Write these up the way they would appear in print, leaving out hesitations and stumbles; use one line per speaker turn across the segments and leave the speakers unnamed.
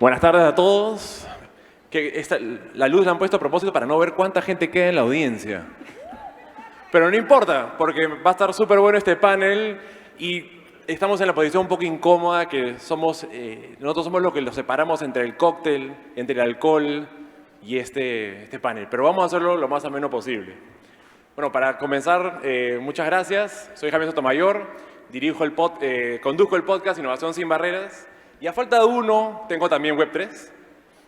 Buenas tardes a todos. La luz la han puesto a propósito para no ver cuánta gente queda en la audiencia. Pero no importa, porque va a estar súper bueno este panel y estamos en la posición un poco incómoda que nosotros somos los que los separamos entre el cóctel, entre el alcohol y este panel. Pero vamos a hacerlo lo más ameno posible. Bueno, para comenzar, muchas gracias. Soy Jaime Sotomayor, conduzco el podcast Innovación Sin Barreras. Y a falta de uno, tengo también Web3.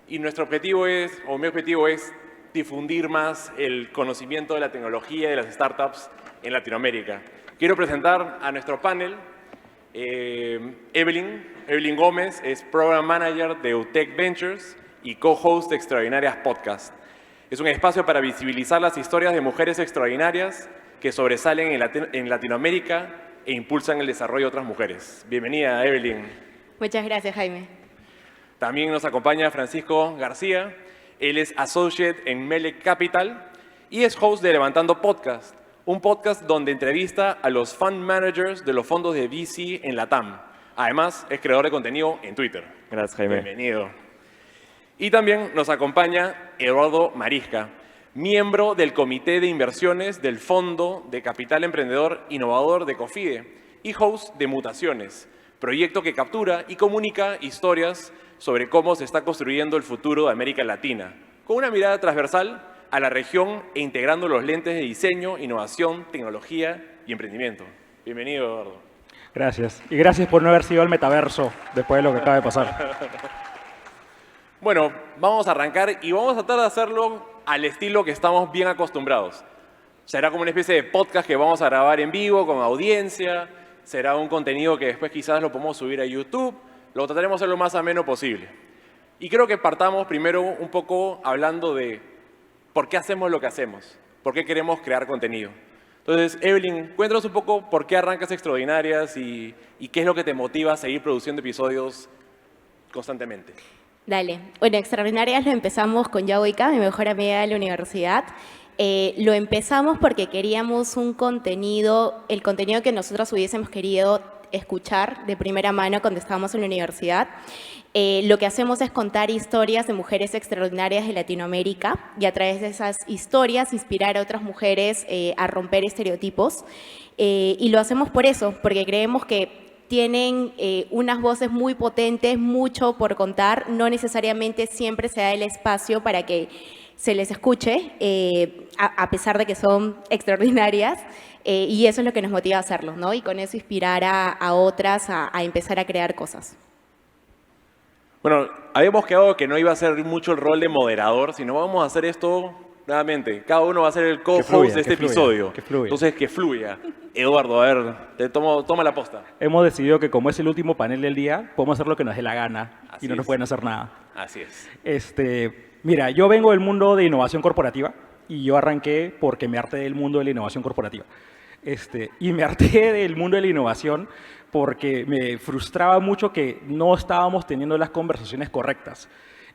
Y mi objetivo es difundir más el conocimiento de la tecnología y de las startups en Latinoamérica. Quiero presentar a nuestro panel. Evelyn Gómez es Program Manager de UTEC Ventures y co-host de Extraordinarias Podcast. Es un espacio para visibilizar las historias de mujeres extraordinarias que sobresalen en Latinoamérica e impulsan el desarrollo de otras mujeres. Bienvenida, Evelyn.
Muchas gracias, Jaime.
También nos acompaña Francisco García. Él es Associate en Melec Capital y es host de Levantando Podcast, un podcast donde entrevista a los fund managers de los fondos de VC en LATAM. Además, es creador de contenido en Twitter.
Gracias, Jaime.
Bienvenido. Y también nos acompaña Eduardo Marisca, miembro del Comité de Inversiones del Fondo de Capital Emprendedor Innovador de COFIDE y host de Mutaciones, proyecto que captura y comunica historias sobre cómo se está construyendo el futuro de América Latina, con una mirada transversal a la región e integrando los lentes de diseño, innovación, tecnología y emprendimiento. Bienvenido, Eduardo.
Gracias. Y gracias por no haber sido al metaverso después de lo que acaba de pasar.
Bueno, vamos a arrancar y vamos a tratar de hacerlo al estilo que estamos bien acostumbrados. Será como una especie de podcast que vamos a grabar en vivo, con audiencia. Será un contenido que después quizás lo podemos subir a YouTube. Lo trataremos de hacer lo más ameno posible. Y creo que partamos primero un poco hablando de por qué hacemos lo que hacemos, por qué queremos crear contenido. Entonces, Evelyn, cuéntanos un poco por qué arrancas Extraordinarias y qué es lo que te motiva a seguir produciendo episodios constantemente.
Dale. Bueno, Extraordinarias lo empezamos con Yahuica, mi mejor amiga de la universidad. Lo empezamos porque queríamos el contenido que nosotros hubiésemos querido escuchar de primera mano cuando estábamos en la universidad. Lo que hacemos es contar historias de mujeres extraordinarias de Latinoamérica y a través de esas historias inspirar a otras mujeres a romper estereotipos. Y lo hacemos por eso, porque creemos que tienen unas voces muy potentes, mucho por contar. No necesariamente siempre se da el espacio para que se les escuche, a pesar de que son extraordinarias, y eso es lo que nos motiva a hacerlo, ¿no? Y con eso inspirar a otras a empezar a crear cosas.
Bueno, habíamos quedado que no iba a ser mucho el rol de moderador, sino vamos a hacer esto nuevamente. Cada uno va a ser el co-host de este episodio.
Que fluya.
Entonces, que fluya. Eduardo, a ver, toma la posta.
Hemos decidido que como es el último panel del día, podemos hacer lo que nos dé la gana
Así
y no nos
es.
pueden hacer nada.
Así es.
Mira, yo vengo del mundo de innovación corporativa y yo arranqué porque me harté del mundo de la innovación corporativa. Y me harté del mundo de la innovación porque me frustraba mucho que no estábamos teniendo las conversaciones correctas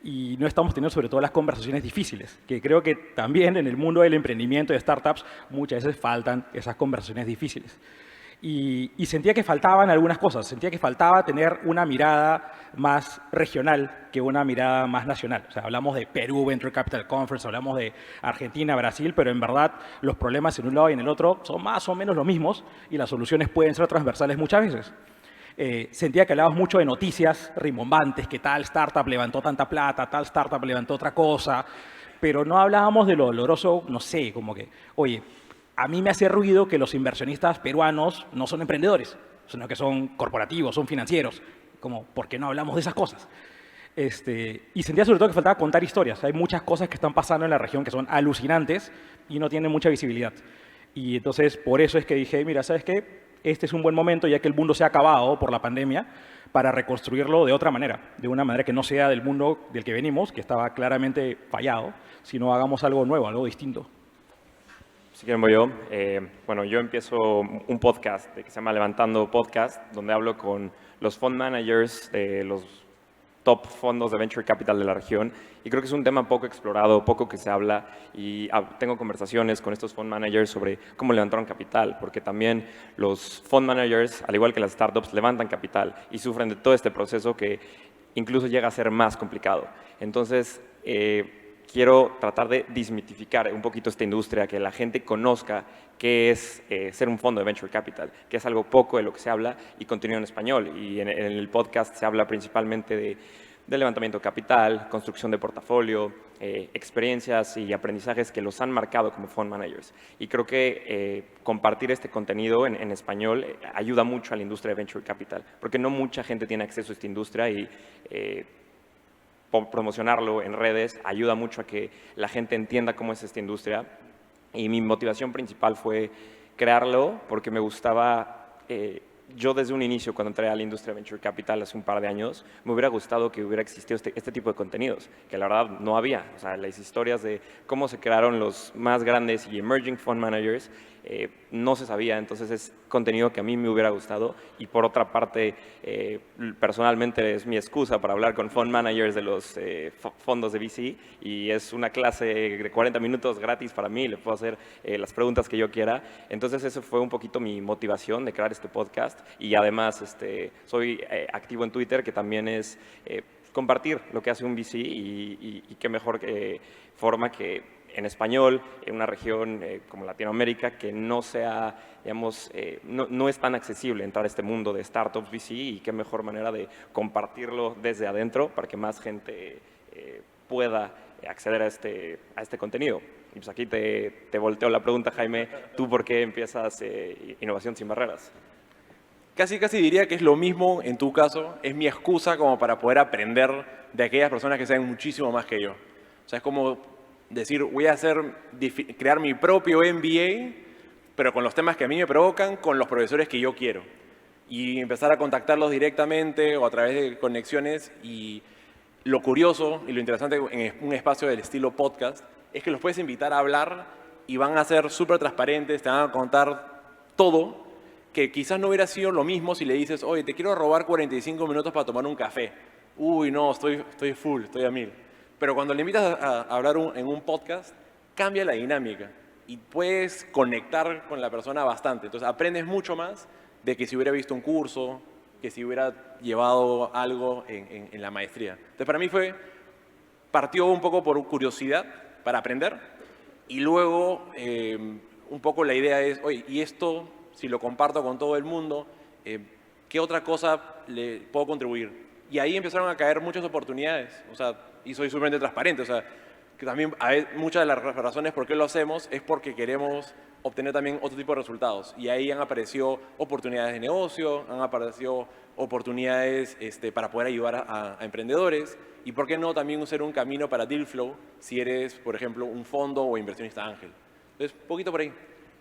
y no estamos teniendo sobre todo las conversaciones difíciles, que creo que también en el mundo del emprendimiento de startups muchas veces faltan esas conversaciones difíciles. Y sentía que faltaban algunas cosas, sentía que faltaba tener una mirada más regional que una mirada más nacional. O sea, hablamos de Perú Venture Capital Conference, hablamos de Argentina, Brasil, pero en verdad los problemas en un lado y en el otro son más o menos los mismos y las soluciones pueden ser transversales muchas veces. Sentía que hablábamos mucho de noticias rimbombantes, que tal startup levantó tanta plata, tal startup levantó otra cosa, pero no hablábamos de lo doloroso, no sé, como que, oye, a mí me hace ruido que los inversionistas peruanos no son emprendedores, sino que son corporativos, son financieros. Como, ¿por qué no hablamos de esas cosas? Y sentía sobre todo que faltaba contar historias. Hay muchas cosas que están pasando en la región que son alucinantes y no tienen mucha visibilidad. Y entonces, por eso es que dije, mira, ¿sabes qué? Este es un buen momento, ya que el mundo se ha acabado por la pandemia, para reconstruirlo de otra manera, de una manera que no sea del mundo del que venimos, que estaba claramente fallado, sino hagamos algo nuevo, algo distinto.
Si quieren voy yo. Bueno, yo empiezo un podcast que se llama Levantando Podcast, donde hablo con los fund managers de los top fondos de venture capital de la región. Y creo que es un tema poco explorado, poco que se habla. Y tengo conversaciones con estos fund managers sobre cómo levantaron capital, porque también los fund managers, al igual que las startups, levantan capital y sufren de todo este proceso que incluso llega a ser más complicado. Entonces, quiero tratar de desmitificar un poquito esta industria, que la gente conozca qué es ser un fondo de Venture Capital, que es algo poco de lo que se habla y contenido en español. Y en el podcast se habla principalmente de levantamiento de capital, construcción de portafolio, experiencias y aprendizajes que los han marcado como fund managers. Y creo que compartir este contenido en español ayuda mucho a la industria de Venture Capital, porque no mucha gente tiene acceso a esta industria y promocionarlo en redes ayuda mucho a que la gente entienda cómo es esta industria. Y mi motivación principal fue crearlo porque me gustaba, yo desde un inicio cuando entré a la industria de Venture Capital hace un par de años, me hubiera gustado que hubiera existido este tipo de contenidos, que la verdad no había. O sea, las historias de cómo se crearon los más grandes y emerging fund managers no se sabía, entonces es contenido que a mí me hubiera gustado. Y por otra parte, personalmente es mi excusa para hablar con fund managers de los fondos de VC, y es una clase de 40 minutos gratis para mí, le puedo hacer las preguntas que yo quiera. Entonces eso fue un poquito mi motivación de crear este podcast, y además soy activo en Twitter, que también es compartir lo que hace un VC, y qué mejor forma que en español, en una región como Latinoamérica, que no sea, digamos, no es tan accesible entrar a este mundo de startups VC, y qué mejor manera de compartirlo desde adentro para que más gente pueda acceder a este contenido. Y pues aquí te volteo la pregunta, Jaime, ¿tú por qué empiezas Innovación Sin Barreras?
Casi diría que es lo mismo en tu caso, es mi excusa como para poder aprender de aquellas personas que saben muchísimo más que yo. O sea, es como decir, voy a crear mi propio MBA, pero con los temas que a mí me provocan, con los profesores que yo quiero. Y empezar a contactarlos directamente o a través de conexiones. Y lo curioso y lo interesante en un espacio del estilo podcast es que los puedes invitar a hablar y van a ser súper transparentes, te van a contar todo, que quizás no hubiera sido lo mismo si le dices, oye, te quiero robar 45 minutos para tomar un café. Uy, no, estoy full, estoy a 1000. Pero cuando le invitas a hablar en un podcast, cambia la dinámica y puedes conectar con la persona bastante. Entonces aprendes mucho más de que si hubiera visto un curso, que si hubiera llevado algo en la maestría. Entonces para mí partió un poco por curiosidad para aprender, y luego un poco la idea es, oye, y esto, si lo comparto con todo el mundo, ¿qué otra cosa le puedo contribuir? Y ahí empezaron a caer muchas oportunidades, o sea, y soy sumamente transparente, o sea, que también muchas de las razones por qué lo hacemos es porque queremos obtener también otro tipo de resultados. Y ahí han aparecido oportunidades de negocio, han aparecido oportunidades para poder ayudar a emprendedores, y por qué no también ser un camino para Dealflow si eres, por ejemplo, un fondo o inversionista ángel. Entonces, poquito por ahí.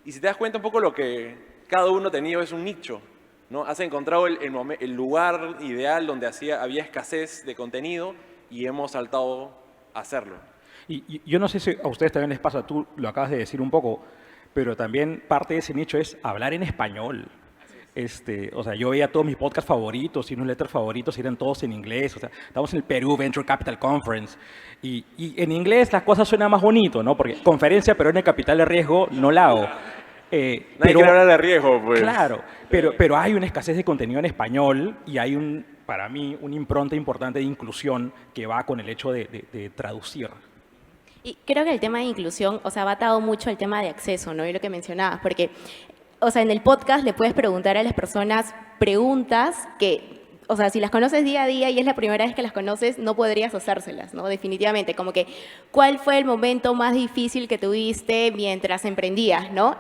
Y si te das cuenta un poco lo que cada uno ha tenido es un nicho, ¿no? Has encontrado el lugar ideal donde había escasez de contenido y hemos saltado a hacerlo.
Y yo no sé si a ustedes también les pasa, tú lo acabas de decir un poco, pero también parte de ese nicho es hablar en español. O sea, yo veía todos mis podcasts favoritos y newsletters favoritos, eran todos en inglés. O sea, estamos en el Perú Venture Capital Conference y en inglés las cosas suenan más bonito, ¿no? Porque conferencia peruana de capital de riesgo no la hago.
Nadie quiere hablar de riesgo, pues.
Claro, pero hay una escasez de contenido en español y hay para mí, una impronta importante de inclusión que va con el hecho de traducir.
Y creo que el tema de inclusión, o sea, va atado mucho al tema de acceso, ¿no? Y lo que mencionabas, porque, o sea, en el podcast le puedes preguntar a las personas preguntas que, o sea, si las conoces día a día y es la primera vez que las conoces, no podrías hacérselas, ¿no? Definitivamente, como que, ¿cuál fue el momento más difícil que tuviste mientras emprendías, ¿no?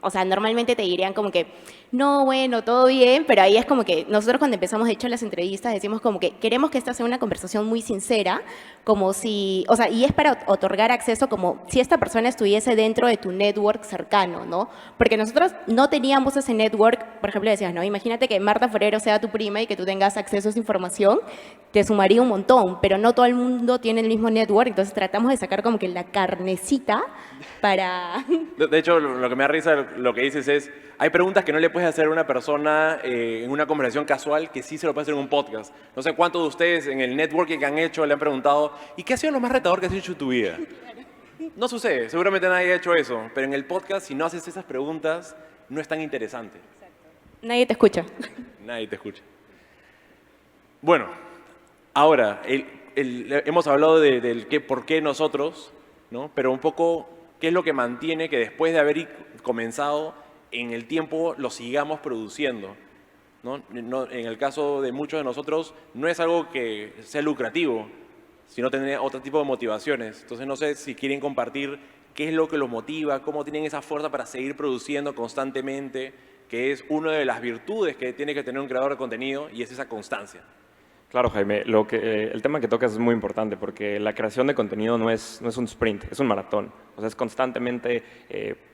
O sea, normalmente te dirían como que, no, bueno, todo bien, pero ahí es como que nosotros cuando empezamos, de hecho, las entrevistas decimos como que queremos que esta sea una conversación muy sincera, como si, o sea, y es para otorgar acceso como si esta persona estuviese dentro de tu network cercano, ¿no? Porque nosotros no teníamos ese network, por ejemplo, decías, no, imagínate que Marta Forero sea tu prima y que tú tengas acceso a esa información, te sumaría un montón, pero no todo el mundo tiene el mismo network, entonces tratamos de sacar como que la carnecita para...
De hecho, lo que me da risa, lo que dices es, hay preguntas que no le puedes hacer a una persona en una conversación casual que sí se lo puede hacer en un podcast. No sé cuántos de ustedes en el networking que han hecho le han preguntado, ¿y qué ha sido lo más retador que has hecho en tu vida? No sucede, seguramente nadie ha hecho eso, pero en el podcast, si no haces esas preguntas, no es tan interesante.
Nadie te escucha.
Nadie te escucha. Bueno, Ahora, hemos hablado del por qué nosotros, ¿no? Pero un poco, ¿qué es lo que mantiene que después de haber comenzado en el tiempo lo sigamos produciendo? ¿No? En el caso de muchos de nosotros, no es algo que sea lucrativo, sino tener otro tipo de motivaciones. Entonces, no sé si quieren compartir qué es lo que los motiva, cómo tienen esa fuerza para seguir produciendo constantemente, que es una de las virtudes que tiene que tener un creador de contenido, y es esa constancia.
Claro, Jaime, el tema que tocas es muy importante porque la creación de contenido no es un sprint, es un maratón. O sea, es constantemente,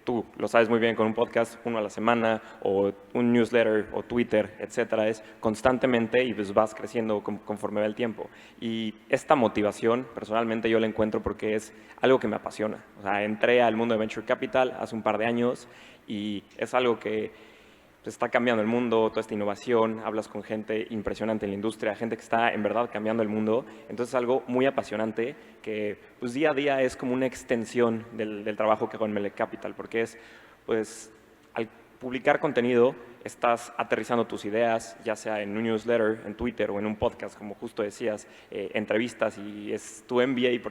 tú lo sabes muy bien con un podcast, uno a la semana, o un newsletter, o Twitter, etcétera. Es constantemente y pues vas creciendo conforme va el tiempo. Y esta motivación, personalmente yo la encuentro porque es algo que me apasiona. O sea, entré al mundo de Venture Capital hace un par de años y es algo que está cambiando el mundo, toda esta innovación, hablas con gente impresionante en la industria, gente que está en verdad cambiando el mundo, entonces es algo muy apasionante que pues día a día es como una extensión del trabajo que hago en Melec Capital, porque es, pues, al publicar contenido estás aterrizando tus ideas, ya sea en un newsletter, en Twitter o en un podcast, como justo decías, entrevistas y es tu MBA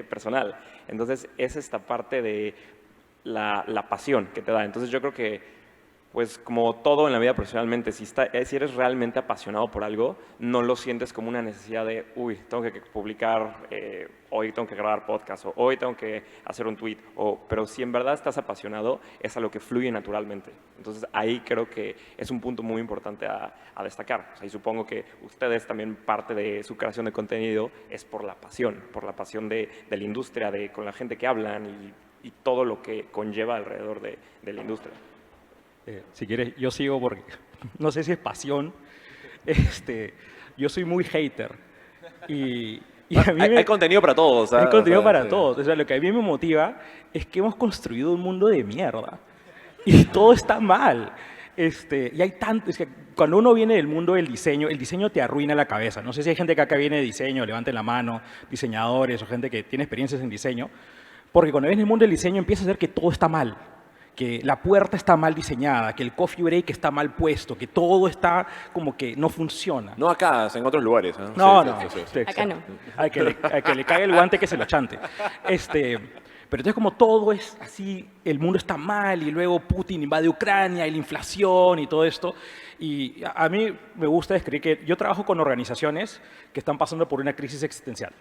personal. Entonces es esta parte de la pasión que te da. Entonces yo creo que pues como todo en la vida profesionalmente, si eres realmente apasionado por algo, no lo sientes como una necesidad de, uy, tengo que publicar, hoy tengo que grabar podcast, o hoy tengo que hacer un tweet, pero si en verdad estás apasionado, es algo que fluye naturalmente. Entonces ahí creo que es un punto muy importante a destacar. O sea, y supongo que ustedes también parte de su creación de contenido es por la pasión de la industria, con la gente que hablan y todo lo que conlleva alrededor de la industria.
Si quieres, yo sigo porque no sé si es pasión. Yo soy muy hater. Y a mí
Hay contenido para todos.
hay contenido para
sí.
todos. O sea, lo que a mí me motiva es que hemos construido un mundo de mierda. Y todo está mal. Y hay tanto. Es que cuando uno viene del mundo del diseño, el diseño te arruina la cabeza. No sé si hay gente que acá viene de diseño, levanten la mano, diseñadores o gente que tiene experiencias en diseño. Porque cuando vienes del mundo del diseño empiezas a ver que todo está mal. Que la puerta está mal diseñada, que el coffee break está mal puesto, que todo está como que no funciona.
No acá, en otros lugares.
No,
Sí,
no.
sí, sí, sí.
Sí,
Acá no.
Al que le caiga el guante que se lo chante. Pero entonces como todo es así, el mundo está mal y luego Putin invade Ucrania y la inflación y todo esto. Y a mí me gusta describir que yo trabajo con organizaciones que están pasando por una crisis existencial.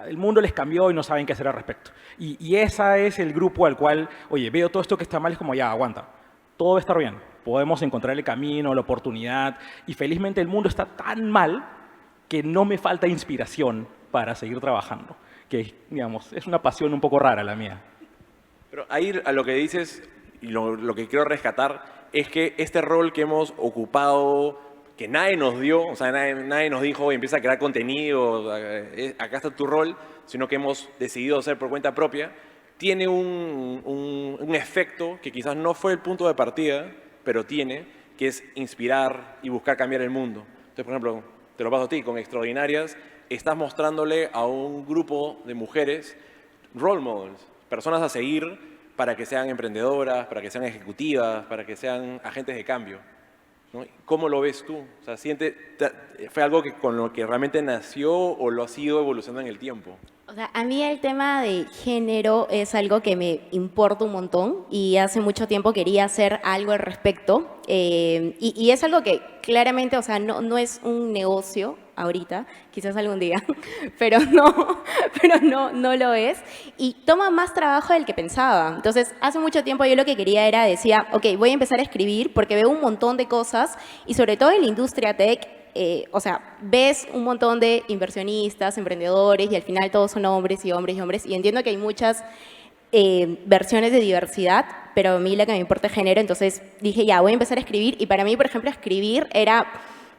El mundo les cambió y no saben qué hacer al respecto. Y ese es el grupo al cual, oye, veo todo esto que está mal, es como, ya, aguanta, todo va a estar bien. Podemos encontrar el camino, la oportunidad. Y felizmente el mundo está tan mal que no me falta inspiración para seguir trabajando. Que, digamos, es una pasión un poco rara la mía.
Pero ahí a lo que dices, y lo que quiero rescatar, es que este rol que hemos ocupado, que nadie nos dio, o sea, nadie nos dijo, empieza a crear contenido, acá está tu rol, sino que hemos decidido hacer por cuenta propia, tiene un efecto que quizás no fue el punto de partida, pero tiene, que es inspirar y buscar cambiar el mundo. Entonces, por ejemplo, te lo paso a ti, con Extraordinarias, estás mostrándole a un grupo de mujeres role models, personas a seguir para que sean emprendedoras, para que sean ejecutivas, para que sean agentes de cambio, ¿no? ¿Cómo lo ves tú? O sea, ¿fue algo con lo que realmente nació o lo ha sido evolucionando en el tiempo?
O sea, a mí el tema de género es algo que me importa un montón y hace mucho tiempo quería hacer algo al respecto. Y es algo que claramente, o sea, no es un negocio ahorita, quizás algún día, pero no lo es. Y toma más trabajo del que pensaba. Entonces, hace mucho tiempo yo lo que quería decía, ok, voy a empezar a escribir porque veo un montón de cosas y sobre todo en la industria tech, o sea, ves un montón de inversionistas, emprendedores y al final todos son hombres y hombres y hombres y entiendo que hay muchas versiones de diversidad, pero a mí la que me importa es género, entonces dije ya, voy a empezar a escribir y para mí, por ejemplo, escribir era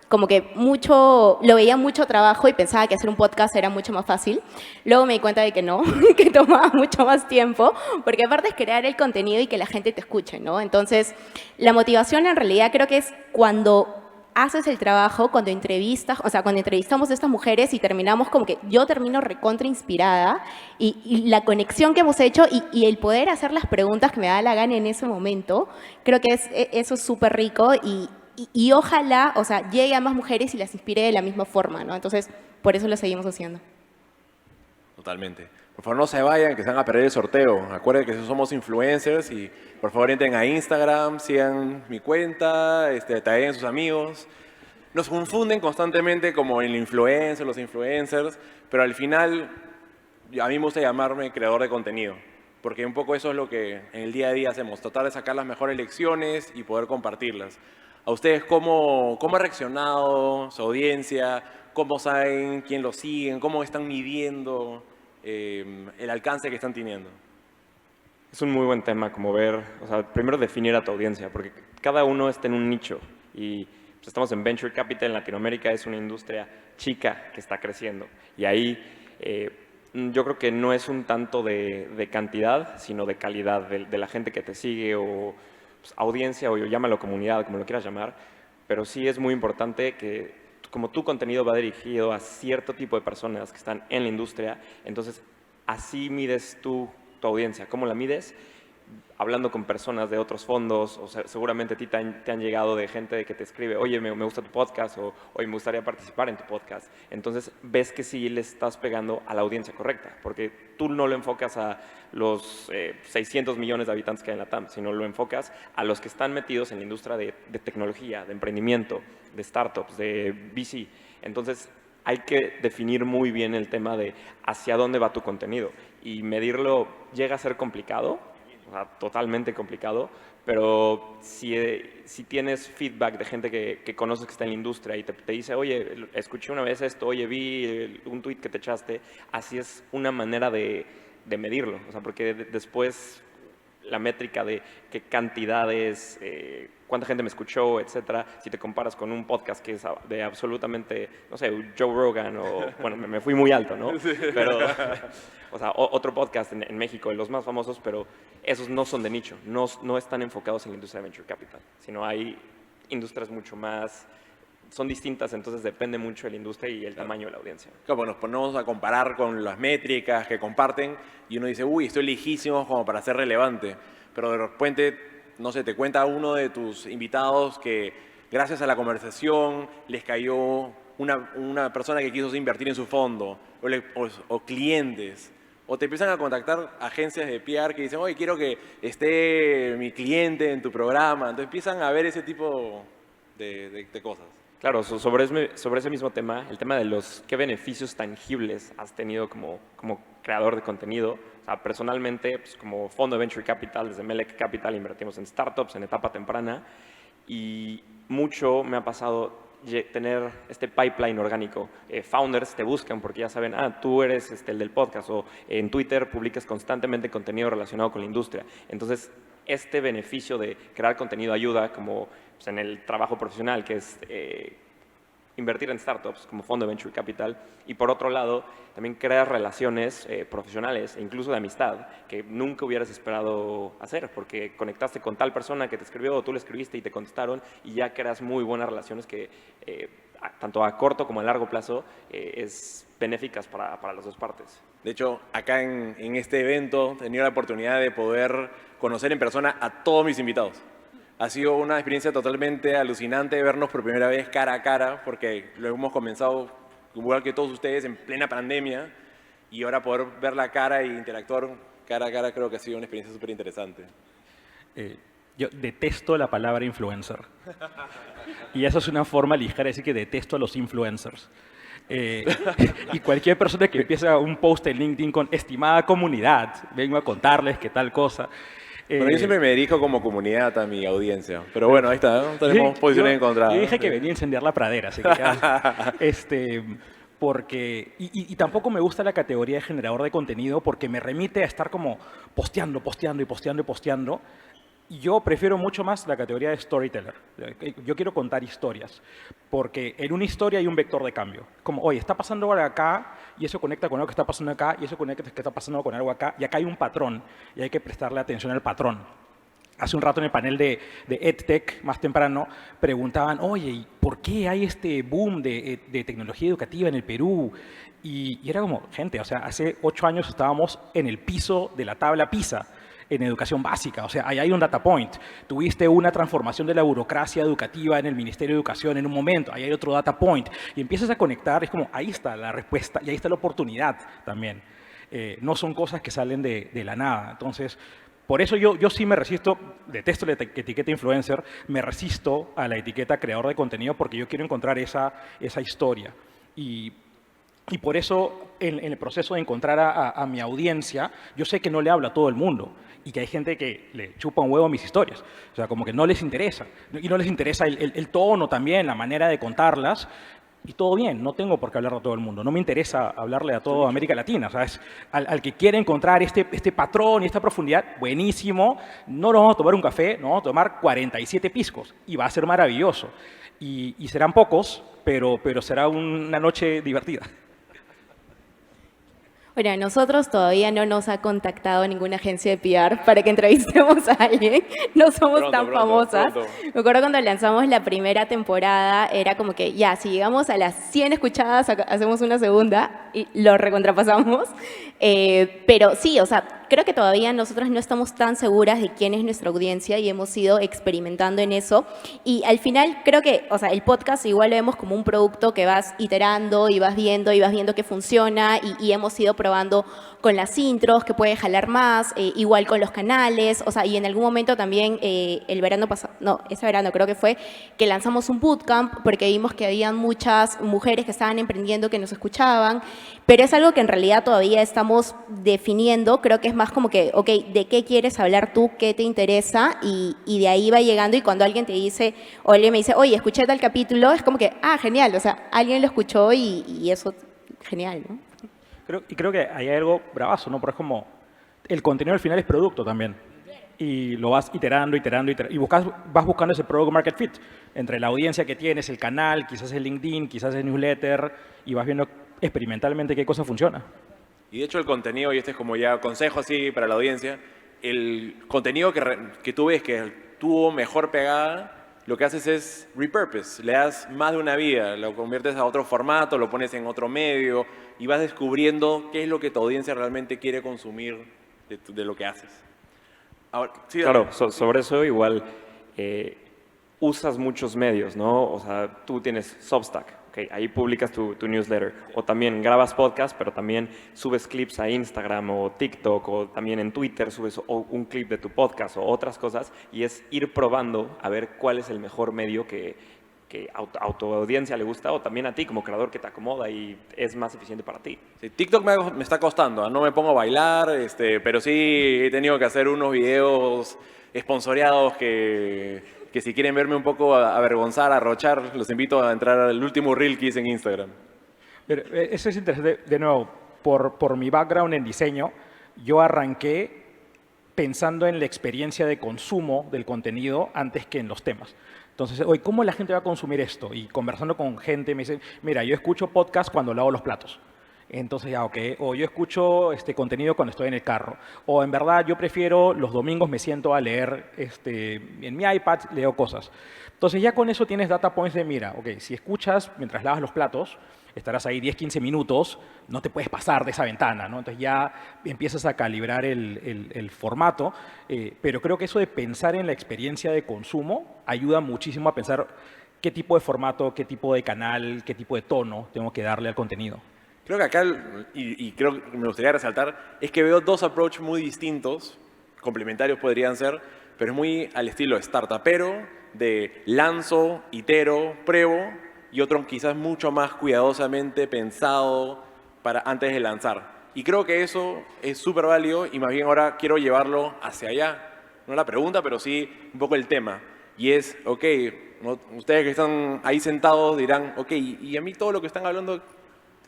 como que lo veía mucho trabajo y pensaba que hacer un podcast era mucho más fácil. Luego me di cuenta de que no, que tomaba mucho más tiempo, porque aparte es crear el contenido y que la gente te escuche, ¿no? Entonces, la motivación en realidad creo que es cuando haces el trabajo, cuando entrevistas, o sea, cuando entrevistamos a estas mujeres y terminamos como que yo termino recontra inspirada y la conexión que hemos hecho y el poder hacer las preguntas que me da la gana en ese momento, creo que eso es súper rico y y ojalá, o sea, llegue a más mujeres y las inspire de la misma forma, ¿no? Entonces, por eso lo seguimos haciendo.
Totalmente. Por favor, no se vayan, que se van a perder el sorteo. Acuérdense que somos influencers y por favor entren a Instagram, sigan mi cuenta, taguen a sus amigos. Nos confunden constantemente como el influencer, los influencers, pero al final a mí me gusta llamarme creador de contenido, porque un poco eso es lo que en el día a día hacemos, tratar de sacar las mejores lecciones y poder compartirlas. ¿A ustedes cómo ha reaccionado su audiencia? ¿Cómo saben quién lo siguen? ¿Cómo están midiendo el alcance que están teniendo?
Es un muy buen tema, como ver, o sea, primero definir a tu audiencia, porque cada uno está en un nicho y pues, estamos en Venture Capital, en Latinoamérica es una industria chica que está creciendo y ahí yo creo que no es un tanto de cantidad, sino de calidad de la gente que te sigue o pues, audiencia o llámalo comunidad, como lo quieras llamar, pero sí es muy importante que como tu contenido va dirigido a cierto tipo de personas que están en la industria, entonces así mides tu audiencia. ¿Cómo la mides? Hablando con personas de otros fondos, o sea, seguramente a ti te han llegado de gente que te escribe, oye, me gusta tu podcast, o oye, me gustaría participar en tu podcast. Entonces, ves que sí le estás pegando a la audiencia correcta, porque tú no lo enfocas a los 600 millones de habitantes que hay en la TAM, sino lo enfocas a los que están metidos en la industria de tecnología, de emprendimiento, de startups, de VC. Entonces, hay que definir muy bien el tema de hacia dónde va tu contenido, y medirlo llega a ser complicado, o sea, totalmente complicado, pero si tienes feedback de gente que conoces que está en la industria y te dice, oye, escuché una vez esto, oye, vi un tweet que te echaste, así es una manera de medirlo, o sea, porque después la métrica de qué cantidades, cuánta gente me escuchó, etcétera, si te comparas con un podcast que es de absolutamente, no sé, Joe Rogan o, bueno, me fui muy alto, ¿no? Sí. Pero, o sea, otro podcast en México, los más famosos, pero esos no son de nicho, no están enfocados en la industria de Venture Capital, sino hay industrias mucho más, son distintas, entonces depende mucho de la industria y el tamaño de la audiencia.
Claro, nos ponemos a comparar con las métricas que comparten y uno dice, uy, estoy lejísimo como para ser relevante, pero de repente, no sé, te cuenta uno de tus invitados que gracias a la conversación les cayó una persona que quiso invertir en su fondo o clientes. O te empiezan a contactar agencias de PR que dicen, oye, quiero que esté mi cliente en tu programa. Entonces empiezan a ver ese tipo de cosas.
Claro, sobre ese mismo tema, el tema de los qué beneficios tangibles has tenido como creador de contenido. O sea, personalmente, pues, como fondo de Venture Capital, desde Melec Capital invertimos en startups en etapa temprana y mucho me ha pasado tener este pipeline orgánico. Founders te buscan porque ya saben, tú eres el del podcast, o en Twitter publicas constantemente contenido relacionado con la industria. Entonces, este beneficio de crear contenido ayuda como pues, en el trabajo profesional, que es invertir en startups como fondo de Venture Capital, y por otro lado, también creas relaciones profesionales e incluso de amistad que nunca hubieras esperado hacer, porque conectaste con tal persona que te escribió o tú le escribiste y te contestaron y ya creas muy buenas relaciones que tanto a corto como a largo plazo es benéficas para las dos partes.
De hecho, acá en este evento he tenido la oportunidad de poder conocer en persona a todos mis invitados. Ha sido una experiencia totalmente alucinante vernos por primera vez cara a cara, porque lo hemos comenzado, igual que todos ustedes, en plena pandemia, y ahora poder ver la cara e interactuar cara a cara creo que ha sido una experiencia súper interesante.
Yo detesto la palabra influencer. Y eso es una forma ligera de decir que detesto a los influencers. Y cualquier persona que empiece un post en LinkedIn con estimada comunidad, vengo a contarles qué tal cosa.
Bueno, yo siempre me dirijo como comunidad a mi audiencia. Pero bueno, ahí está, ¿no? Tenemos posiciones encontradas.
Yo dije que venía a incendiar la pradera, así que porque y tampoco me gusta la categoría de generador de contenido porque me remite a estar como posteando. Y yo prefiero mucho más la categoría de storyteller. Yo quiero contar historias, porque en una historia hay un vector de cambio. Como, oye, está pasando algo acá, y eso conecta con algo que está pasando acá, y eso conecta con que está pasando con algo acá, y acá hay un patrón, y hay que prestarle atención al patrón. Hace un rato en el panel de EdTech, más temprano, preguntaban, oye, ¿por qué hay este boom de tecnología educativa en el Perú? Y era como, gente, o sea, hace 8 años estábamos en el piso de la tabla PISA. en educación básica. O sea, ahí hay un data point. Tuviste una transformación de la burocracia educativa en el Ministerio de Educación en un momento, ahí hay otro data point. Y empiezas a conectar, es como, ahí está la respuesta y ahí está la oportunidad también. No son cosas que salen de la nada. Entonces, por eso yo sí me resisto, detesto la etiqueta influencer, me resisto a la etiqueta creador de contenido porque yo quiero encontrar esa historia. Y por eso, en el proceso de encontrar a mi audiencia, yo sé que no le hablo a todo el mundo y que hay gente que le chupa un huevo a mis historias. O sea, como que no les interesa. Y no les interesa el tono también, la manera de contarlas. Y todo bien, no tengo por qué hablar a todo el mundo. No me interesa hablarle a toda América Latina. ¿Sabes? Al que quiere encontrar este patrón y esta profundidad, buenísimo. No nos vamos a tomar un café, nos vamos a tomar 47 piscos. Y va a ser maravilloso. Y serán pocos, pero será una noche divertida.
Bueno, a nosotros todavía no nos ha contactado ninguna agencia de PR para que entrevistemos a alguien. No somos
Pronto,
tan
pronto,
famosas.
pronto.
Me acuerdo cuando lanzamos la primera temporada, era como que ya, si llegamos a las 100 escuchadas, hacemos una segunda y lo recontrapasamos. Pero sí, o sea, creo que todavía nosotros no estamos tan seguras de quién es nuestra audiencia y hemos ido experimentando en eso. Y al final creo que, o sea, el podcast igual lo vemos como un producto que vas iterando y vas viendo que funciona y hemos ido probando con las intros, que puede jalar más, igual con los canales, o sea, y en algún momento también el verano pasado, no, ese verano creo que fue, que lanzamos un bootcamp porque vimos que había muchas mujeres que estaban emprendiendo que nos escuchaban, pero es algo que en realidad todavía estamos definiendo, creo que es más como que, ok, ¿de qué quieres hablar tú? ¿Qué te interesa? Y de ahí va llegando y cuando alguien te dice, o alguien me dice, oye, escuché tal capítulo, es como que, ah, genial, o sea, alguien lo escuchó y eso, genial, ¿no?
Creo que hay algo bravazo, ¿no? Porque es como, el contenido al final es producto también. Y lo vas iterando y vas buscando ese product market fit entre la audiencia que tienes, el canal, quizás el LinkedIn, quizás el newsletter, y vas viendo experimentalmente qué cosa funciona.
Y de hecho el contenido, y este es como ya consejo así para la audiencia, el contenido que tú ves que tuvo mejor pegada, lo que haces es repurpose, le das más de una vida, lo conviertes a otro formato, lo pones en otro medio y vas descubriendo qué es lo que tu audiencia realmente quiere consumir de lo que haces. Ahora, sí,
Claro, sobre eso igual usas muchos medios, ¿no? O sea, tú tienes Substack, okay, ahí publicas tu newsletter, o también grabas podcast, pero también subes clips a Instagram o TikTok, o también en Twitter subes un clip de tu podcast o otras cosas, y es ir probando a ver cuál es el mejor medio que a tu audiencia le gusta, o también a ti como creador que te acomoda y es más eficiente para ti.
sí, TikTok me está costando, no me pongo a bailar, pero sí he tenido que hacer unos videos esponsoreados que si quieren verme un poco avergonzar, arrochar, los invito a entrar al último reel que hice en Instagram.
Pero eso es interesante, de nuevo, por mi background en diseño, yo arranqué pensando en la experiencia de consumo del contenido antes que en los temas. Entonces, oye, ¿cómo la gente va a consumir esto? Y conversando con gente me dicen, mira, yo escucho podcast cuando lavo los platos. Entonces ya, ok, o yo escucho contenido cuando estoy en el carro, o en verdad yo prefiero los domingos me siento a leer en mi iPad, leo cosas. Entonces ya con eso tienes data points de, mira, ok, si escuchas mientras lavas los platos, estarás ahí 10, 15 minutos, no te puedes pasar de esa ventana, ¿no? Entonces ya empiezas a calibrar el formato, pero creo que eso de pensar en la experiencia de consumo ayuda muchísimo a pensar qué tipo de formato, qué tipo de canal, qué tipo de tono tengo que darle al contenido.
Creo que acá, y creo que me gustaría resaltar, es que veo dos approaches muy distintos, complementarios podrían ser, pero es muy al estilo startupero, de lanzo, itero, pruebo, y otro quizás mucho más cuidadosamente pensado para antes de lanzar. Y creo que eso es súper válido y más bien ahora quiero llevarlo hacia allá. No la pregunta, pero sí un poco el tema. Y es, ok, ustedes que están ahí sentados dirán, ok, y a mí todo lo que están hablando,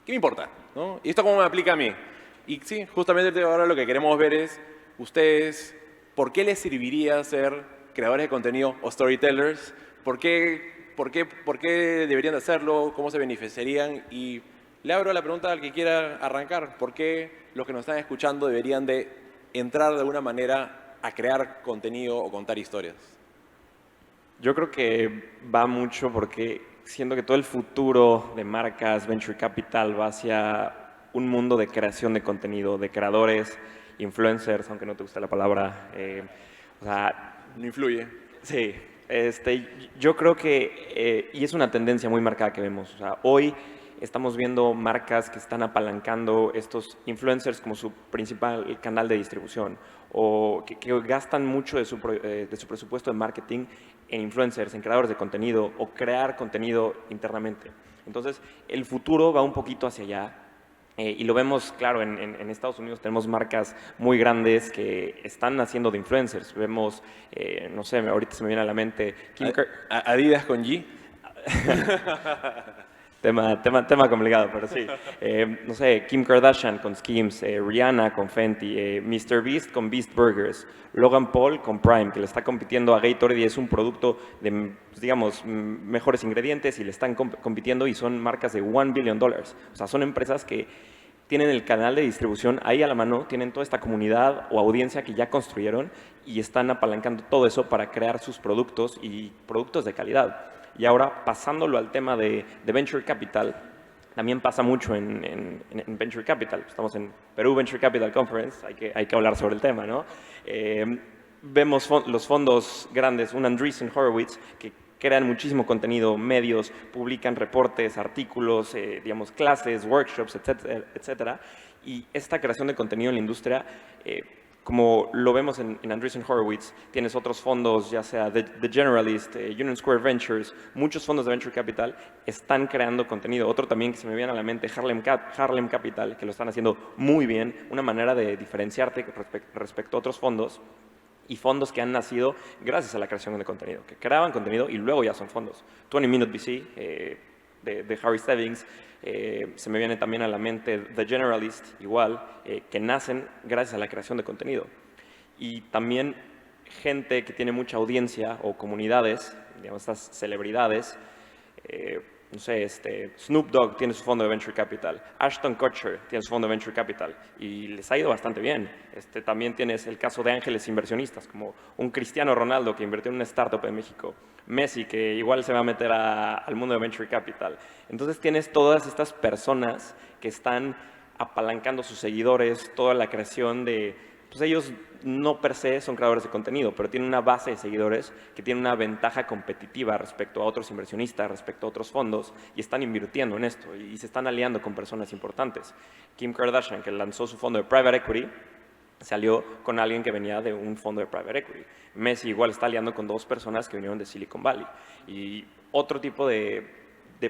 ¿qué me importa? ¿No? ¿Y esto cómo me aplica a mí? Y sí, justamente ahora lo que queremos ver es, ustedes, ¿por qué les serviría ser creadores de contenido o storytellers? ¿Por qué deberían de hacerlo? ¿Cómo se beneficiarían? Y le abro la pregunta al que quiera arrancar. ¿Por qué los que nos están escuchando deberían de entrar de alguna manera a crear contenido o contar historias?
Yo creo que va mucho porque siento que todo el futuro de marcas, venture capital, va hacia un mundo de creación de contenido, de creadores, influencers, aunque no te guste la palabra. O sea,
No influye.
sí, yo creo que, y es una tendencia muy marcada que vemos, o sea, hoy estamos viendo marcas que están apalancando estos influencers como su principal canal de distribución o que gastan mucho de su presupuesto de marketing en influencers, en creadores de contenido o crear contenido internamente. Entonces, el futuro va un poquito hacia allá. Y lo vemos, claro, en Estados Unidos tenemos marcas muy grandes que están haciendo de influencers. Vemos, no sé, ahorita se me viene a la mente
Adidas con G.
tema complicado, pero sí. No sé, Kim Kardashian con Skims, Rihanna con Fenty, Mr. Beast con Beast Burgers, Logan Paul con Prime, que le está compitiendo a Gatorade y es un producto de, digamos, mejores ingredientes y le están compitiendo y son marcas de $1 billion. O sea, son empresas que tienen el canal de distribución ahí a la mano, tienen toda esta comunidad o audiencia que ya construyeron y están apalancando todo eso para crear sus productos y productos de calidad. Y ahora, pasándolo al tema de Venture Capital, también pasa mucho en Venture Capital. Estamos en Perú Venture Capital Conference, hay que hablar sobre el tema, ¿no? Vemos los fondos grandes, un Andreessen Horowitz, que crean muchísimo contenido, medios, publican reportes, artículos, digamos, clases, workshops, etcétera, etcétera. Y esta creación de contenido en la industria, como lo vemos en Andreessen Horowitz, tienes otros fondos, ya sea The Generalist, Union Square Ventures, muchos fondos de Venture Capital están creando contenido. Otro también que se me viene a la mente, Harlem Capital, que lo están haciendo muy bien, una manera de diferenciarte respecto a otros fondos y fondos que han nacido gracias a la creación de contenido, que creaban contenido y luego ya son fondos. 20 Minute VC, de Harry Stebbings, se me viene también a la mente The Generalist, igual, que nacen gracias a la creación de contenido. Y también gente que tiene mucha audiencia o comunidades, digamos, estas celebridades, no sé, Snoop Dogg tiene su fondo de Venture Capital, Ashton Kutcher tiene su fondo de Venture Capital y les ha ido bastante bien. También tienes el caso de ángeles inversionistas, como un Cristiano Ronaldo que invirtió en una startup en México, Messi que igual se va a meter al mundo de Venture Capital. Entonces tienes todas estas personas que están apalancando sus seguidores, toda la creación de... Pues ellos no per se son creadores de contenido, pero tienen una base de seguidores que tiene una ventaja competitiva respecto a otros inversionistas, respecto a otros fondos, y están invirtiendo en esto y se están aliando con personas importantes. Kim Kardashian, que lanzó su fondo de Private Equity, salió con alguien que venía de un fondo de Private Equity. Messi igual está aliando con dos personas que vinieron de Silicon Valley. Y otro tipo de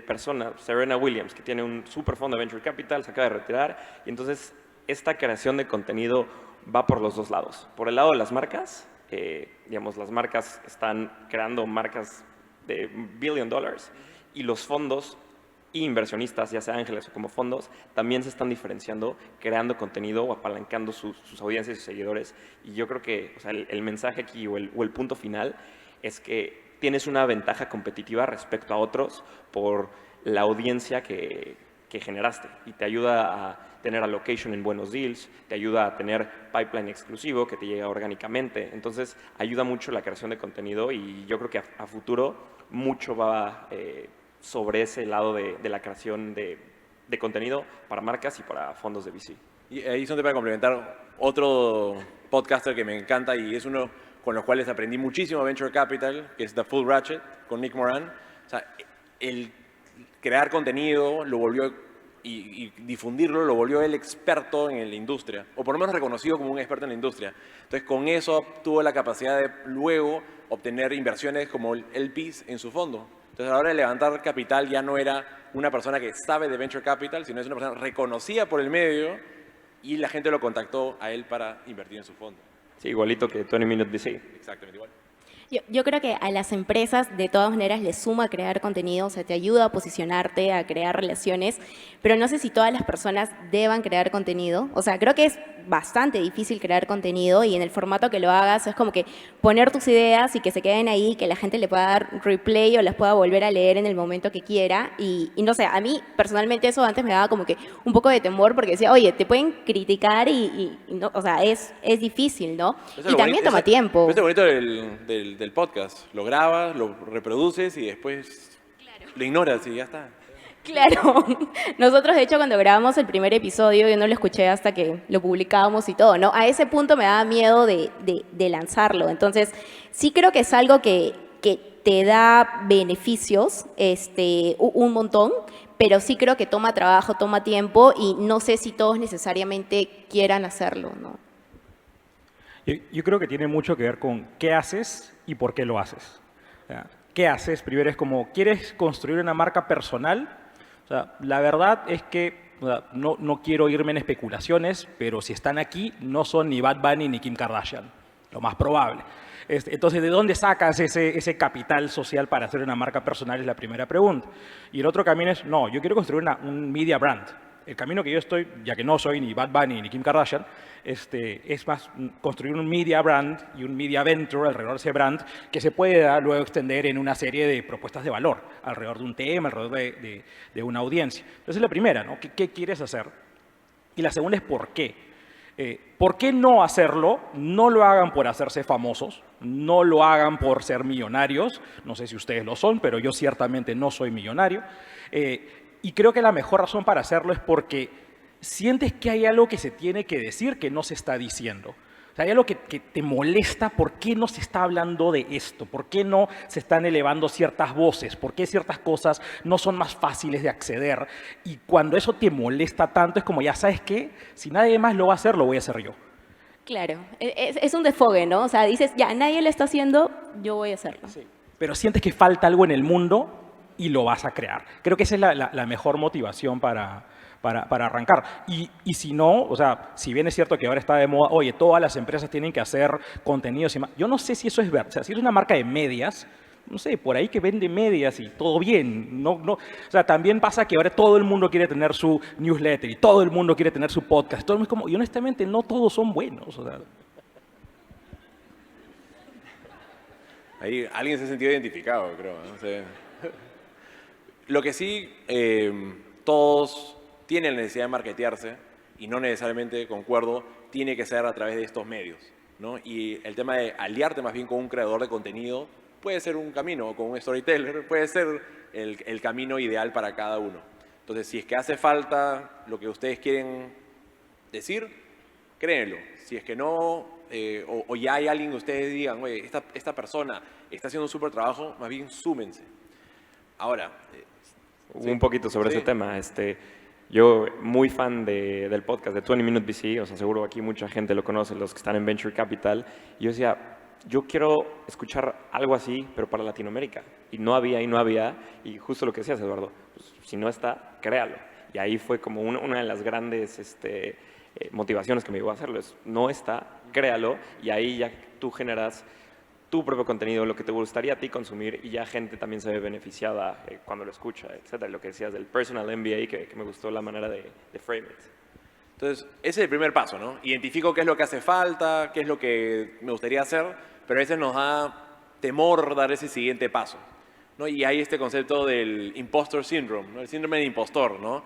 persona, Serena Williams, que tiene un super fondo de Venture Capital, se acaba de retirar, y entonces esta creación de contenido va por los dos lados. Por el lado de las marcas, digamos, las marcas están creando marcas de $1 billion y los fondos e inversionistas, ya sea ángeles o como fondos, también se están diferenciando, creando contenido o apalancando sus audiencias y sus seguidores. Y yo creo que, o sea, el mensaje aquí o el punto final es que tienes una ventaja competitiva respecto a otros por la audiencia que generaste y te ayuda a tener allocation en buenos deals, te ayuda a tener pipeline exclusivo que te llega orgánicamente. Entonces, ayuda mucho la creación de contenido y yo creo que a futuro mucho va sobre ese lado de la creación de contenido para marcas y para fondos de VC.
Y ahí son para complementar otro podcaster que me encanta y es uno con los cuales aprendí muchísimo Venture Capital, que es The Full Ratchet, con Nick Moran. O sea, el crear contenido lo volvió y difundirlo lo volvió él experto en la industria, o por lo menos reconocido como un experto en la industria. Entonces, con eso tuvo la capacidad de luego obtener inversiones como LPs en su fondo. Entonces, a la hora de levantar capital ya no era una persona que sabe de Venture Capital, sino es una persona reconocida por el medio y la gente lo contactó a él para invertir en su fondo.
Sí, igualito que 20 Minute VC.
Exactamente igual.
Yo creo que a las empresas de todas maneras les suma crear contenido, o sea, te ayuda a posicionarte, a crear relaciones, pero no sé si todas las personas deban crear contenido. O sea, creo que es bastante difícil crear contenido y en el formato que lo hagas es como que poner tus ideas y que se queden ahí, que la gente le pueda dar replay o las pueda volver a leer en el momento que quiera. Y no sé, a mí personalmente eso antes me daba como que un poco de temor porque decía, oye, te pueden criticar y no, o sea, es difícil, ¿no? Y también toma tiempo.
Eso es bonito del podcast. Lo grabas, lo reproduces y después lo ignoras y ya está.
Claro, nosotros de hecho cuando grabamos el primer episodio, yo no lo escuché hasta que lo publicábamos y todo, ¿no? A ese punto me daba miedo de lanzarlo, entonces sí creo que es algo que te da beneficios, un montón, pero sí creo que toma trabajo, toma tiempo y no sé si todos necesariamente quieran hacerlo, ¿no?
Yo creo que tiene mucho que ver con qué haces y por qué lo haces. O sea, ¿qué haces? Primero es como, ¿quieres construir una marca personal? O sea, la verdad es que o sea, no quiero irme en especulaciones, pero si están aquí, no son ni Bad Bunny ni Kim Kardashian, lo más probable. Entonces, ¿de dónde sacas ese capital social para hacer una marca personal? Es la primera pregunta. Y el otro camino es, no, yo quiero construir un media brand. El camino que yo estoy, ya que no soy ni Bad Bunny ni Kim Kardashian, es más construir un media brand y un media venture alrededor de ese brand que se pueda luego extender en una serie de propuestas de valor alrededor de un tema, alrededor de una audiencia. Entonces, es la primera, ¿no? ¿Qué quieres hacer? Y la segunda es ¿por qué? ¿Por qué no hacerlo? No lo hagan por hacerse famosos, no lo hagan por ser millonarios. No sé si ustedes lo son, pero yo ciertamente no soy millonario. Y creo que la mejor razón para hacerlo es porque sientes que hay algo que se tiene que decir que no se está diciendo. O sea, hay algo que te molesta. ¿Por qué no se está hablando de esto? ¿Por qué no se están elevando ciertas voces? ¿Por qué ciertas cosas no son más fáciles de acceder? Y cuando eso te molesta tanto, es como, ya sabes qué, si nadie más lo va a hacer, lo voy a hacer yo.
Claro, es un desfogue, ¿no? O sea, dices, ya, nadie lo está haciendo, yo voy a hacerlo.
Sí. Pero sientes que falta algo en el mundo y lo vas a crear. Creo que esa es la mejor motivación para arrancar. Y si no, o sea, si bien es cierto que ahora está de moda, oye, todas las empresas tienen que hacer contenidos y más. Yo no sé si eso es verdad. O sea, si eres una marca de medias, no sé, por ahí que vende medias y todo bien. O sea, también pasa que ahora todo el mundo quiere tener su newsletter y todo el mundo quiere tener su podcast. Todo el mundo es como, y honestamente no todos son buenos. O sea,
Ahí alguien se ha sentido identificado, creo. ¿No? O sea, lo que sí, todos tienen la necesidad de marketearse y no necesariamente, concuerdo, tiene que ser a través de estos medios, ¿no? Y el tema de aliarte más bien con un creador de contenido puede ser un camino, o con un storyteller, puede ser el camino ideal para cada uno. Entonces, si es que hace falta lo que ustedes quieren decir, créenlo. Si es que no, o ya hay alguien que ustedes digan, oye, esta persona está haciendo un súper trabajo, más bien súmense. Ahora,
Un poquito sobre
Sí.
ese tema. Yo, muy fan del podcast de 20 Minute VC, o sea, seguro aquí mucha gente lo conoce, los que están en Venture Capital. Y yo decía, yo quiero escuchar algo así, pero para Latinoamérica. Y no había, y justo lo que decías, Eduardo, pues, si no está, créalo. Y ahí fue como una de las grandes motivaciones que me llevó a hacerlo. No está, créalo, y ahí ya tú generas tu propio contenido, lo que te gustaría a ti consumir, y ya gente también se ve beneficiada cuando lo escucha, etcétera. Lo que decías del personal MBA, que me gustó la manera de frame it.
Entonces, ese es el primer paso, ¿no? Identifico qué es lo que hace falta, qué es lo que me gustaría hacer, pero a veces nos da temor dar ese siguiente paso, ¿no? Y hay este concepto del impostor syndrome, ¿no? El síndrome del impostor, ¿no?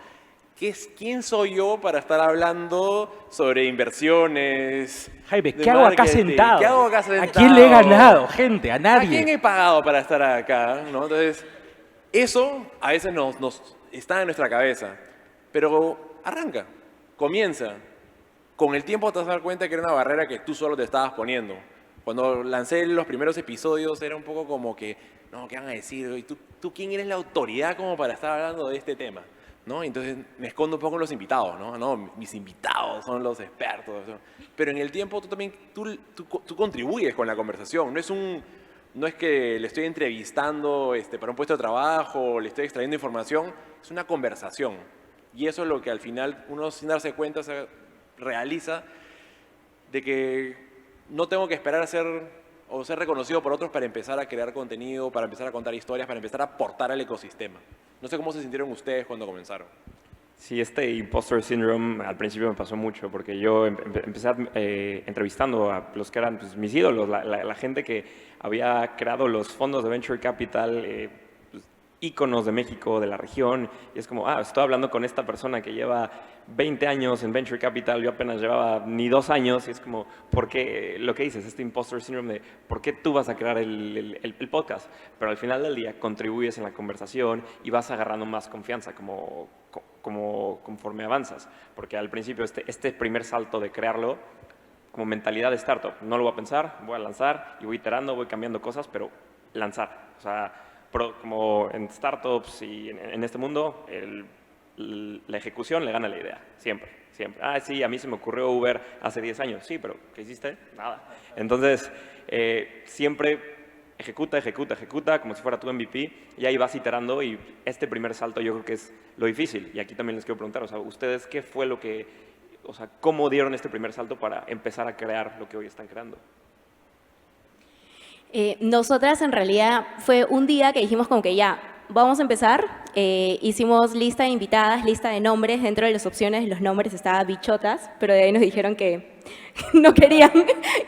¿Quién soy yo para estar hablando sobre inversiones?
Jaime,
de
¿qué hago acá
marketing?
sentado?
¿Qué hago acá sentado?
¿A quién le he ganado, gente? A
¿A
nadie.
quién he pagado para estar acá? ¿No? Entonces, eso a veces nos está en nuestra cabeza, pero arranca, comienza. Con el tiempo te vas a dar cuenta que era una barrera que tú solo te estabas poniendo. Cuando lancé los primeros episodios era un poco como que, no, ¿qué van a decir? ¿Y tú quién eres la autoridad como para estar hablando de este tema? ¿No? Entonces me escondo un poco en los invitados, ¿no? No, mis invitados son los expertos. ¿No? Pero en el tiempo tú también tú contribuyes con la conversación. No es que le estoy entrevistando para un puesto de trabajo, le estoy extrayendo información, es una conversación. Y eso es lo que al final uno sin darse cuenta se realiza de que no tengo que esperar a ser reconocido por otros para empezar a crear contenido, para empezar a contar historias, para empezar a aportar al ecosistema. No sé cómo se sintieron ustedes cuando comenzaron.
Sí, este imposter syndrome al principio me pasó mucho porque yo empecé entrevistando a los que eran pues, mis ídolos, la gente que había creado los fondos de Venture Capital, pues, íconos de México, de la región, y es como, estoy hablando con esta persona que lleva 20 años en Venture Capital, yo apenas llevaba ni 2 años, y es como, ¿por qué? Lo que dices, este imposter syndrome de, ¿por qué tú vas a crear el podcast? Pero al final del día contribuyes en la conversación y vas agarrando más confianza conforme avanzas, porque al principio este primer salto de crearlo, como mentalidad de startup, no lo voy a pensar, voy a lanzar y voy iterando, voy cambiando cosas, pero lanzar, o sea, como en startups y en este mundo, la ejecución le gana la idea, siempre, siempre. Sí, a mí se me ocurrió Uber hace 10 años. Sí, pero ¿qué hiciste? Nada. Entonces, siempre ejecuta, como si fuera tu MVP, y ahí vas iterando, y este primer salto yo creo que es lo difícil. Y aquí también les quiero preguntar, o sea, ¿ustedes qué fue lo que, o sea, cómo dieron este primer salto para empezar a crear lo que hoy están creando?
Nosotras en realidad fue un día que dijimos como que ya, vamos a empezar. Hicimos lista de invitadas, lista de nombres. Dentro de las opciones los nombres estaba Bichotas, pero de ahí nos dijeron que no querían,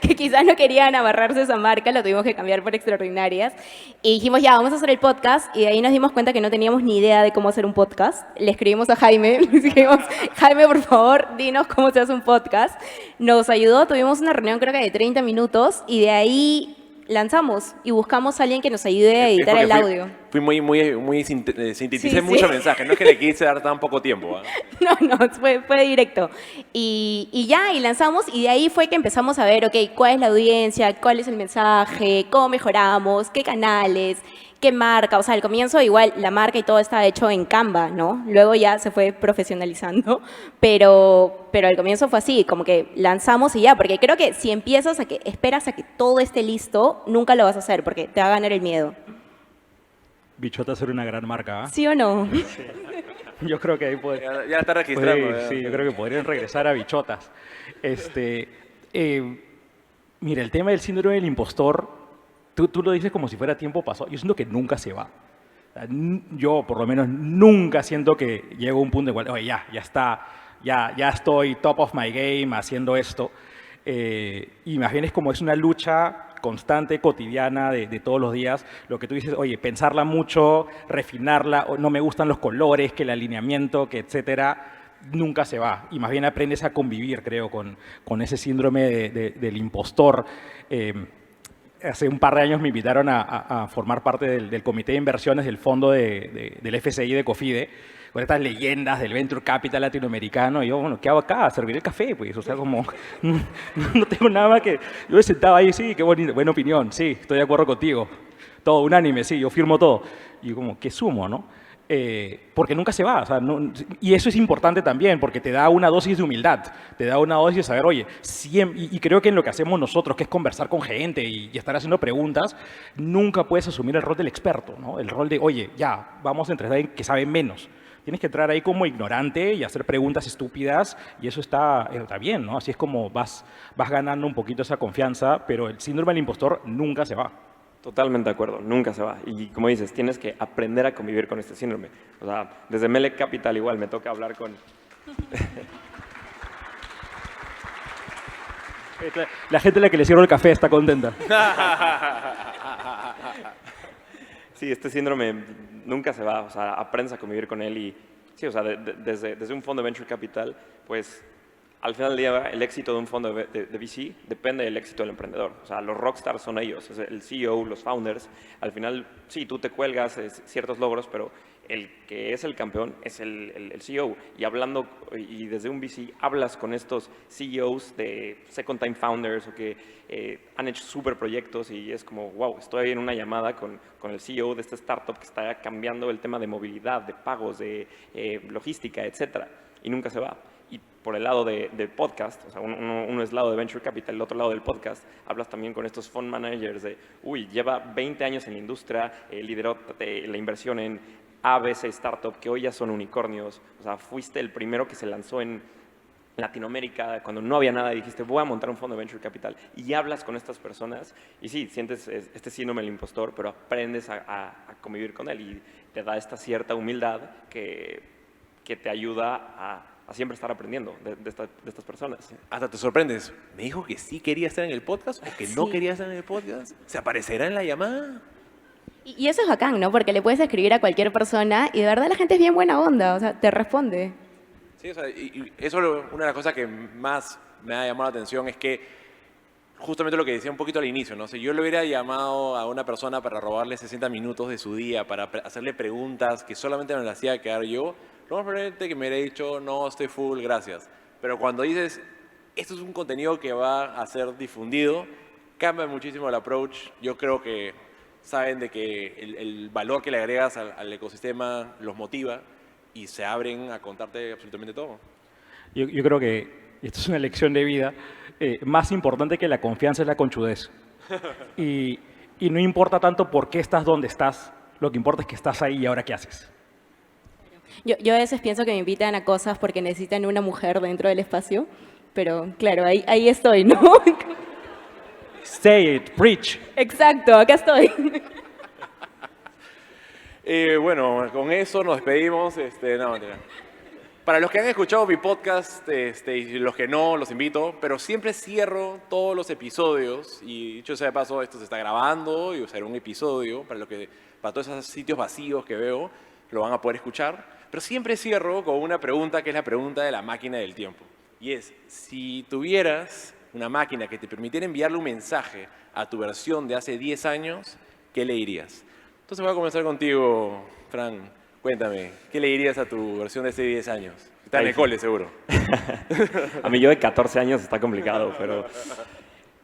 que quizás no querían amarrarse esa marca, lo tuvimos que cambiar por Extraordinarias. Y dijimos ya, vamos a hacer el podcast, y de ahí nos dimos cuenta que no teníamos ni idea de cómo hacer un podcast. Le escribimos a Jaime, le dijimos, Jaime, por favor, dinos cómo se hace un podcast. Nos ayudó, tuvimos una reunión creo que de 30 minutos, y de ahí lanzamos y buscamos a alguien que nos ayude a editar el audio.
Fui muy sinteticé
Sí,
mucho
sí.
mensaje, no es que le quise dar tan poco tiempo.
No, fue directo. Y lanzamos, y de ahí fue que empezamos a ver, ok, cuál es la audiencia, cuál es el mensaje, cómo mejoramos, qué canales, qué marca. O sea, al comienzo igual la marca y todo estaba hecho en Canva, ¿no? Luego ya se fue profesionalizando, pero al comienzo fue así, como que lanzamos y ya, porque creo que si esperas a que todo esté listo, nunca lo vas a hacer, porque te va a ganar el miedo.
Bichota ser una gran marca, ¿ah?
¿Sí o no?
Yo creo que ahí
Ya está registrando. ya.
sí, yo creo que podrían regresar a Bichotas. Mira, el tema del síndrome del impostor, tú lo dices como si fuera tiempo pasado. Yo siento que nunca se va. O sea, yo, por lo menos, nunca siento que llego a un punto igual, oye, ya está, ya estoy top of my game haciendo esto. Y más bien es como es una lucha constante, cotidiana, de todos los días. Lo que tú dices, oye, pensarla mucho, refinarla, no me gustan los colores, que el alineamiento, que etcétera, nunca se va. Y más bien aprendes a convivir, creo, con ese síndrome del impostor. Hace un par de años me invitaron a formar parte del comité de inversiones del fondo del FCI de Cofide, con estas leyendas del Venture Capital latinoamericano. Y yo, bueno, ¿qué hago acá? Servir el café, pues. O sea, como, no tengo nada más que... Yo me sentaba ahí, sí, qué buena opinión, sí, estoy de acuerdo contigo. Todo unánime, sí, yo firmo todo. Y como, ¿qué sumo, no? Porque nunca se va. O sea, y eso es importante también, porque te da una dosis de humildad, te da una dosis de saber, oye, y creo que en lo que hacemos nosotros, que es conversar con gente y estar haciendo preguntas, nunca puedes asumir el rol del experto, ¿no? El rol de, oye, ya, vamos a entrenar a alguien que sabe menos. Tienes que entrar ahí como ignorante y hacer preguntas estúpidas, y eso está bien, ¿no? Así es como vas ganando un poquito esa confianza, pero el síndrome del impostor nunca se va.
Totalmente de acuerdo, nunca se va. Y como dices, tienes que aprender a convivir con este síndrome. O sea, desde Melec Capital igual me toca hablar con...
La gente a la que le sirvo el café está contenta.
Sí, este síndrome nunca se va, o sea, aprendes a convivir con él. Y sí, o sea, desde un fondo de Venture Capital, pues al final del día el éxito de un fondo de VC depende del éxito del emprendedor. O sea, los rockstars son ellos, es el CEO, los founders. Al final, sí, tú te cuelgas ciertos logros, pero el que es el campeón es el CEO. Y desde un VC hablas con estos CEOs de second time founders o que han hecho super proyectos, y es como, wow, estoy en una llamada con el CEO de esta startup que está cambiando el tema de movilidad, de pagos, de logística, etcétera, y nunca se va. Y por el lado del podcast, o sea, uno es lado de Venture Capital, el otro lado del podcast, hablas también con estos fund managers de, lleva 20 años en la industria, lideró la inversión en ABC Startup, que hoy ya son unicornios. O sea, fuiste el primero que se lanzó en Latinoamérica cuando no había nada, y dijiste, voy a montar un fondo de Venture Capital. Y hablas con estas personas y sí, sientes este síndrome del impostor, pero aprendes a convivir con él, y te da esta cierta humildad que te ayuda a siempre estar aprendiendo de estas personas.
Hasta te sorprendes. ¿Me dijo que sí quería estar en el podcast o que no
Sí.
quería estar en el podcast? ¿Se aparecerá en la llamada?
Y eso es bacán, ¿no? Porque le puedes escribir a cualquier persona y de verdad la gente es bien buena onda, o sea, te responde.
Sí, o sea, y eso una de las cosas que más me ha llamado la atención es que justamente lo que decía un poquito al inicio, ¿no? Si yo le hubiera llamado a una persona para robarle 60 minutos de su día, para hacerle preguntas que solamente me las hacía quedar yo, lo más probablemente que me hubiera dicho, no, estoy full, gracias. Pero cuando dices, esto es un contenido que va a ser difundido, cambia muchísimo el approach. Yo creo que saben de que el valor que le agregas al ecosistema los motiva y se abren a contarte absolutamente todo.
Yo creo que esto es una lección de vida. Más importante que la confianza es la conchudez. Y no importa tanto por qué estás donde estás, lo que importa es que estás ahí y ahora qué haces.
Yo a veces pienso que me invitan a cosas porque necesitan una mujer dentro del espacio, pero claro, ahí estoy, ¿no?
Say it, preach.
Exacto, acá estoy.
Bueno, con eso nos despedimos. No, mentira. Para los que han escuchado mi podcast y los que no, los invito, pero siempre cierro todos los episodios y dicho sea de paso, esto se está grabando y será un episodio para todos esos sitios vacíos que veo, lo van a poder escuchar, pero siempre cierro con una pregunta que es la pregunta de la máquina del tiempo. Y es, si tuvieras una máquina que te permitiera enviarle un mensaje a tu versión de hace 10 años, ¿qué le dirías? Entonces voy a comenzar contigo, Fran. Cuéntame, ¿qué le dirías a tu versión de hace 10 años? Está en el cole, seguro.
A mí yo de 14 años está complicado, pero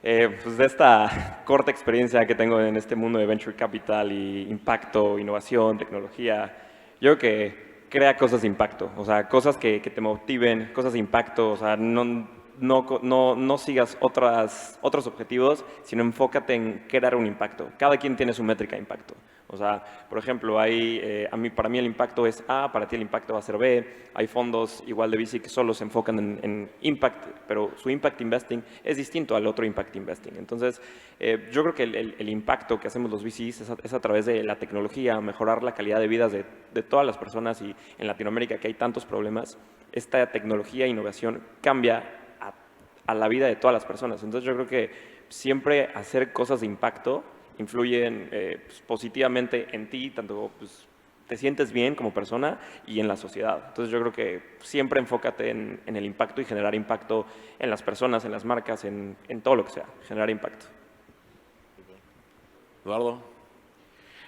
pues de esta corta experiencia que tengo en este mundo de Venture Capital y impacto, innovación, tecnología, yo creo que crea cosas de impacto, o sea, cosas que te motiven, cosas de impacto, o sea, no sigas otros objetivos, sino enfócate en crear un impacto. Cada quien tiene su métrica de impacto. O sea, por ejemplo, para mí el impacto es A, para ti el impacto va a ser B. Hay fondos igual de VC que solo se enfocan en impact, pero su impact investing es distinto al otro impact investing. Entonces, yo creo que el impacto que hacemos los VCs es a través de la tecnología, mejorar la calidad de vida de todas las personas, y en Latinoamérica que hay tantos problemas, esta tecnología e innovación cambia a la vida de todas las personas. Entonces, yo creo que siempre hacer cosas de impacto influyen pues, positivamente en ti, tanto pues, te sientes bien como persona y en la sociedad. Entonces yo creo que siempre enfócate en el impacto y generar impacto en las personas, en las marcas, en todo lo que sea, generar impacto.
Eduardo.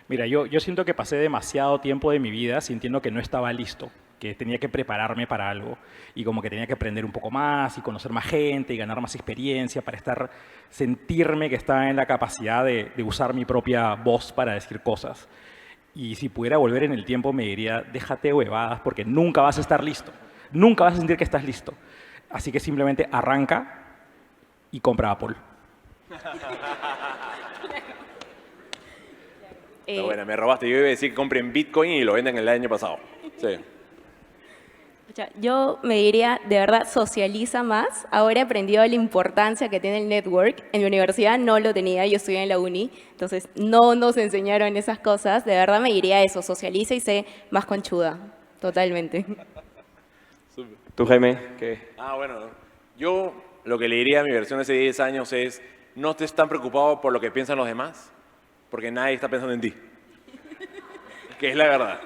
Mira, yo siento que pasé demasiado tiempo de mi vida sintiendo que no estaba listo, que tenía que prepararme para algo y como que tenía que aprender un poco más y conocer más gente y ganar más experiencia para sentirme que estaba en la capacidad de usar mi propia voz para decir cosas. Y si pudiera volver en el tiempo me diría, déjate huevadas porque nunca vas a estar listo, nunca vas a sentir que estás listo. Así que simplemente arranca y compra Apple.
Está buena, me robaste. Yo iba a decir que compren Bitcoin y lo venden el año pasado. Sí.
Yo me diría, de verdad, socializa más. Ahora he aprendido la importancia que tiene el network. En mi universidad no lo tenía, yo estudié en la uni, entonces no nos enseñaron esas cosas. De verdad me diría eso, socializa y sé más conchuda, totalmente.
¿Tú, Jaime? ¿Qué?
Bueno, yo lo que le diría a mi versión de hace 10 años es, no estés tan preocupado por lo que piensan los demás, porque nadie está pensando en ti. Que es la verdad.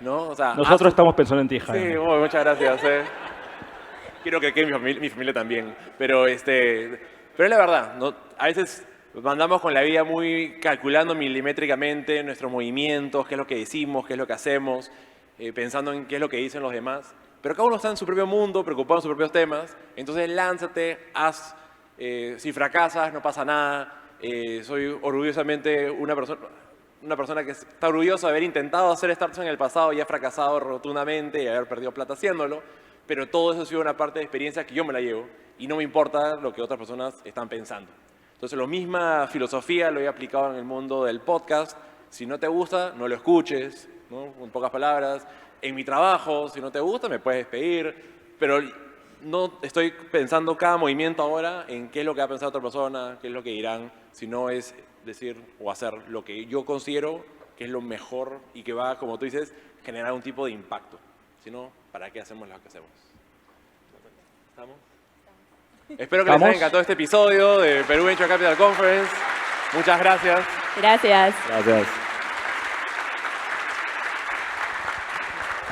¿No? O sea,
nosotros estamos pensando en ti, Jaime.
Sí, muchas gracias. Quiero que quede mi familia también. Pero es la verdad, ¿no? A veces andamos con la vida muy calculando milimétricamente nuestros movimientos, qué es lo que decimos, qué es lo que hacemos, pensando en qué es lo que dicen los demás. Pero cada uno está en su propio mundo, preocupado en sus propios temas. Entonces lánzate, haz. Si fracasas, no pasa nada. Soy orgullosamente una persona que está orgullosa de haber intentado hacer startups en el pasado y ha fracasado rotundamente y haber perdido plata haciéndolo, pero todo eso ha sido una parte de experiencia que yo me la llevo y no me importa lo que otras personas están pensando. Entonces, la misma filosofía lo he aplicado en el mundo del podcast. Si no te gusta, no lo escuches, ¿no? En pocas palabras. En mi trabajo, si no te gusta, me puedes despedir, pero no estoy pensando cada movimiento ahora en qué es lo que va a pensar otra persona, qué es lo que dirán, sino es decir o hacer lo que yo considero que es lo mejor y que va, como tú dices, generar un tipo de impacto. Si no, ¿para qué hacemos lo que hacemos? ¿Estamos? Espero que les haya encantado este episodio de Perú Venture Capital Conference. Muchas gracias.
Gracias.
Gracias.